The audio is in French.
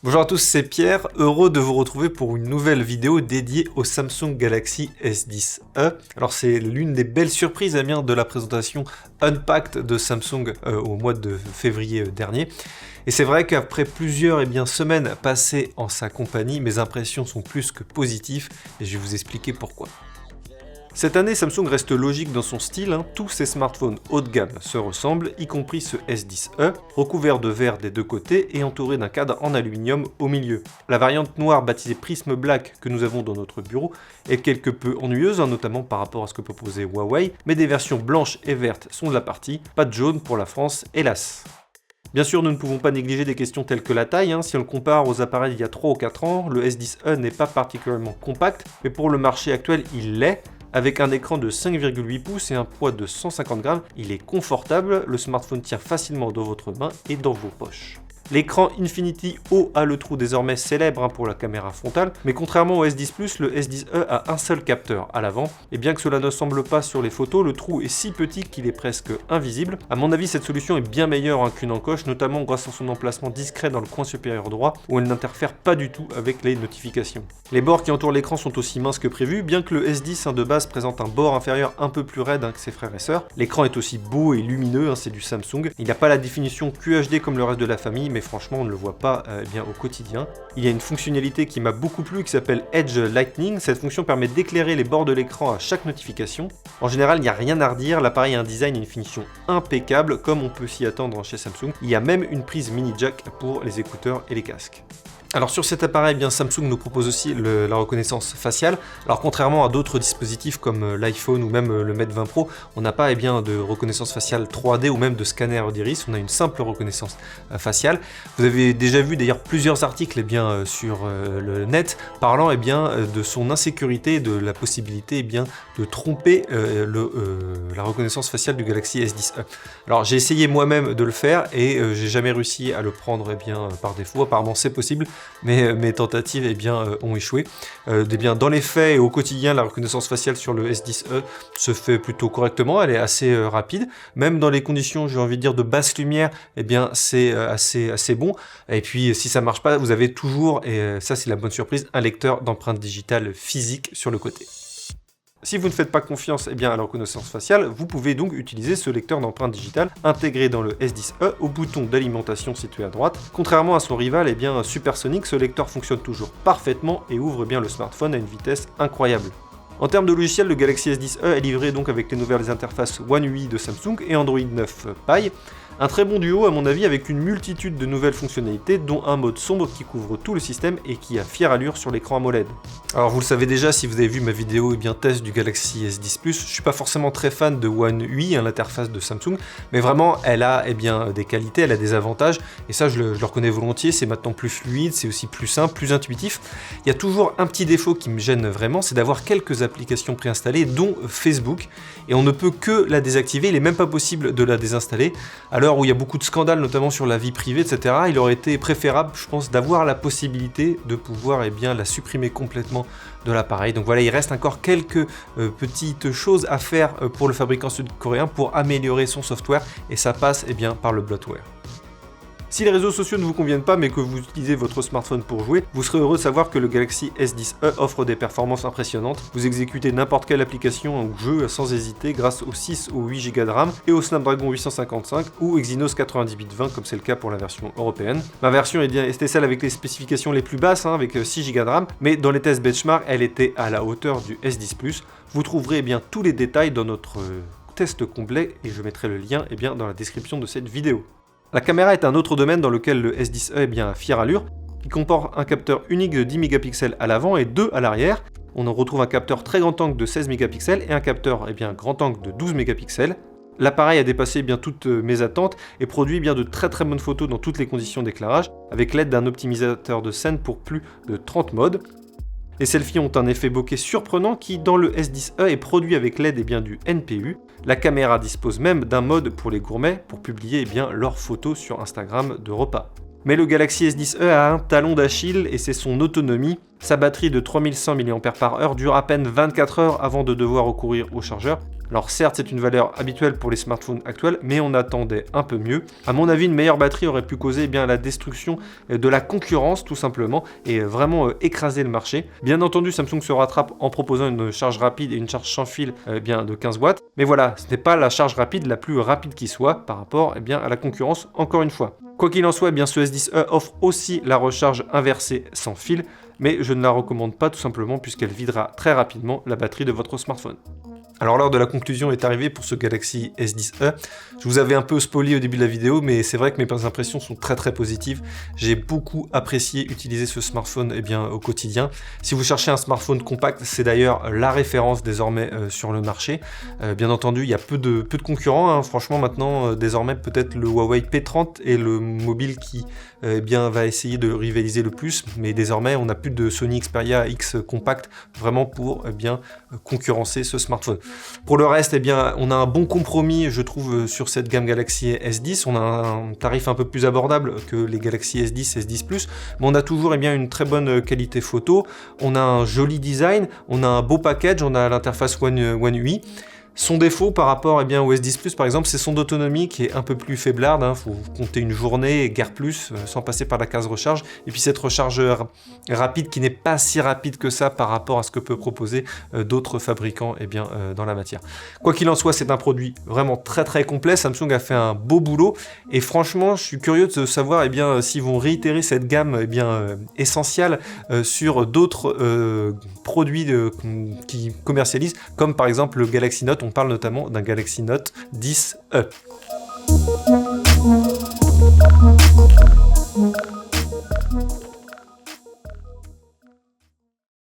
Bonjour à tous, c'est Pierre, heureux de vous retrouver pour une nouvelle vidéo dédiée au Samsung Galaxy S10e. Alors c'est l'une des belles surprises de la présentation Unpacked de Samsung au mois de février dernier. Et c'est vrai qu'après plusieurs semaines passées en sa compagnie, mes impressions sont plus que positives et je vais vous expliquer pourquoi. Cette année, Samsung reste logique dans son style, tous ses smartphones haut de gamme se ressemblent, y compris ce S10e, recouvert de verre des deux côtés et entouré d'un cadre en aluminium au milieu. La variante noire baptisée Prism Black que nous avons dans notre bureau est quelque peu ennuyeuse, notamment par rapport à ce que proposait Huawei, mais des versions blanches et vertes sont de la partie, pas de jaune pour la France, hélas. Bien sûr, nous ne pouvons pas négliger des questions telles que la taille, si on le compare aux appareils il y a 3 ou 4 ans, le S10e n'est pas particulièrement compact, mais pour le marché actuel, il l'est. Avec un écran de 5,8 pouces et un poids de 150 grammes, il est confortable, le smartphone tient facilement dans votre main et dans vos poches. L'écran Infinity O a le trou désormais célèbre pour la caméra frontale, mais contrairement au S10 Plus, le S10e a un seul capteur à l'avant, et bien que cela ne semble pas sur les photos, le trou est si petit qu'il est presque invisible. À mon avis, cette solution est bien meilleure qu'une encoche, notamment grâce à son emplacement discret dans le coin supérieur droit, où elle n'interfère pas du tout avec les notifications. Les bords qui entourent l'écran sont aussi minces que prévu, bien que le S10 de base présente un bord inférieur un peu plus raide que ses frères et sœurs. L'écran est aussi beau et lumineux, c'est du Samsung. Il n'y a pas la définition QHD comme le reste de la famille, mais franchement on ne le voit pas au quotidien. Il y a une fonctionnalité qui m'a beaucoup plu qui s'appelle Edge Lightning. Cette fonction permet d'éclairer les bords de l'écran à chaque notification. En général, il n'y a rien à redire, l'appareil a un design et une finition impeccable comme on peut s'y attendre chez Samsung. Il y a même une prise mini jack pour les écouteurs et les casques. Alors sur cet appareil, Samsung nous propose aussi la reconnaissance faciale. Alors contrairement à d'autres dispositifs comme l'iPhone ou même le Mate 20 Pro, on n'a pas de reconnaissance faciale 3D ou même de scanner d'iris, on a une simple reconnaissance faciale. Vous avez déjà vu d'ailleurs plusieurs articles sur le net parlant de son insécurité et de la possibilité de tromper la reconnaissance faciale du Galaxy S10e. Alors j'ai essayé moi-même de le faire et j'ai jamais réussi à le prendre par défaut, apparemment c'est possible. Mais mes tentatives ont échoué. Dans les faits et au quotidien, la reconnaissance faciale sur le S10e se fait plutôt correctement, elle est assez rapide. Même dans les conditions, j'ai envie de dire, de basse lumière, c'est assez bon. Et puis si ça marche pas, vous avez toujours, et ça c'est la bonne surprise, un lecteur d'empreintes digitales physiques sur le côté. Si vous ne faites pas confiance à la reconnaissance faciale, vous pouvez donc utiliser ce lecteur d'empreintes digitales intégré dans le S10e au bouton d'alimentation situé à droite. Contrairement à son rival Supersonic, ce lecteur fonctionne toujours parfaitement et ouvre le smartphone à une vitesse incroyable. En termes de logiciel, le Galaxy S10e est livré donc avec les nouvelles interfaces One UI de Samsung et Android 9 Pie. Un très bon duo à mon avis avec une multitude de nouvelles fonctionnalités dont un mode sombre qui couvre tout le système et qui a fière allure sur l'écran AMOLED. Alors vous le savez déjà si vous avez vu ma vidéo test du Galaxy S10 Plus, je suis pas forcément très fan de One UI, l'interface de Samsung, mais vraiment elle a des qualités, elle a des avantages et ça je le reconnais volontiers, c'est maintenant plus fluide, c'est aussi plus simple, plus intuitif. Il y a toujours un petit défaut qui me gêne vraiment, c'est d'avoir quelques applications préinstallées dont Facebook et on ne peut que la désactiver, il n'est même pas possible de la désinstaller. À l'heure où il y a beaucoup de scandales, notamment sur la vie privée, etc., il aurait été préférable, je pense, d'avoir la possibilité de pouvoir la supprimer complètement de l'appareil. Donc voilà, il reste encore quelques petites choses à faire pour le fabricant sud-coréen pour améliorer son software et ça passe par le bloatware. Si les réseaux sociaux ne vous conviennent pas mais que vous utilisez votre smartphone pour jouer, vous serez heureux de savoir que le Galaxy S10e offre des performances impressionnantes. Vous exécutez n'importe quelle application ou jeu sans hésiter grâce aux 6 ou 8 Go de RAM et au Snapdragon 855 ou Exynos 90 bits 20 comme c'est le cas pour la version européenne. Ma version était celle avec les spécifications les plus basses avec 6 Go de RAM, mais dans les tests benchmark, elle était à la hauteur du S10 Plus. Vous trouverez tous les détails dans notre test complet et je mettrai le lien dans la description de cette vidéo. La caméra est un autre domaine dans lequel le S10e a fière allure. Il comporte un capteur unique de 10 mégapixels à l'avant et 2 à l'arrière. On retrouve un capteur très grand angle de 16 mégapixels et un capteur grand angle de 12 mégapixels. L'appareil a dépassé toutes mes attentes et produit de très très bonnes photos dans toutes les conditions d'éclairage avec l'aide d'un optimisateur de scène pour plus de 30 modes. Les selfies ont un effet bokeh surprenant qui, dans le S10e, est produit avec l'aide du NPU. La caméra dispose même d'un mode pour les gourmets pour publier leurs photos sur Instagram de repas. Mais le Galaxy S10e a un talon d'Achille et c'est son autonomie. Sa batterie de 3100 mAh dure à peine 24 heures avant de devoir recourir au chargeur. Alors certes, c'est une valeur habituelle pour les smartphones actuels, mais on attendait un peu mieux. À mon avis, une meilleure batterie aurait pu causer la destruction de la concurrence tout simplement et vraiment écraser le marché. Bien entendu, Samsung se rattrape en proposant une charge rapide et une charge sans fil de 15 watts. Mais voilà, ce n'est pas la charge rapide la plus rapide qui soit par rapport à la concurrence encore une fois. Quoi qu'il en soit, ce S10e offre aussi la recharge inversée sans fil, mais je ne la recommande pas tout simplement puisqu'elle videra très rapidement la batterie de votre smartphone. Alors l'heure de la conclusion est arrivée pour ce Galaxy S10e. Je vous avais un peu spoilé au début de la vidéo, mais c'est vrai que mes impressions sont très positives. J'ai beaucoup apprécié utiliser ce smartphone au quotidien. Si vous cherchez un smartphone compact, c'est d'ailleurs la référence désormais sur le marché. Bien entendu, il y a peu de concurrents. Hein. Franchement, maintenant, désormais, peut-être le Huawei P30 est le mobile qui va essayer de rivaliser le plus. Mais désormais, on n'a plus de Sony Xperia X compact vraiment pour concurrencer ce smartphone. Pour le reste, on a un bon compromis, je trouve, sur cette gamme Galaxy S10. On a un tarif un peu plus abordable que les Galaxy S10, S10 Plus, mais on a toujours une très bonne qualité photo. On a un joli design, on a un beau package, on a l'interface One UI. Son défaut par rapport au S10 Plus par exemple, c'est son autonomie qui est un peu plus faiblarde. Il faut compter une journée et guère plus sans passer par la case recharge. Et puis cette recharge rapide qui n'est pas si rapide que ça par rapport à ce que peut proposer d'autres fabricants dans la matière. Quoi qu'il en soit, c'est un produit vraiment très complet. Samsung a fait un beau boulot et franchement, je suis curieux de savoir s'ils vont réitérer cette gamme essentielle sur d'autres produits qui commercialisent, comme par exemple le Galaxy Note. On parle notamment d'un Galaxy Note 10e.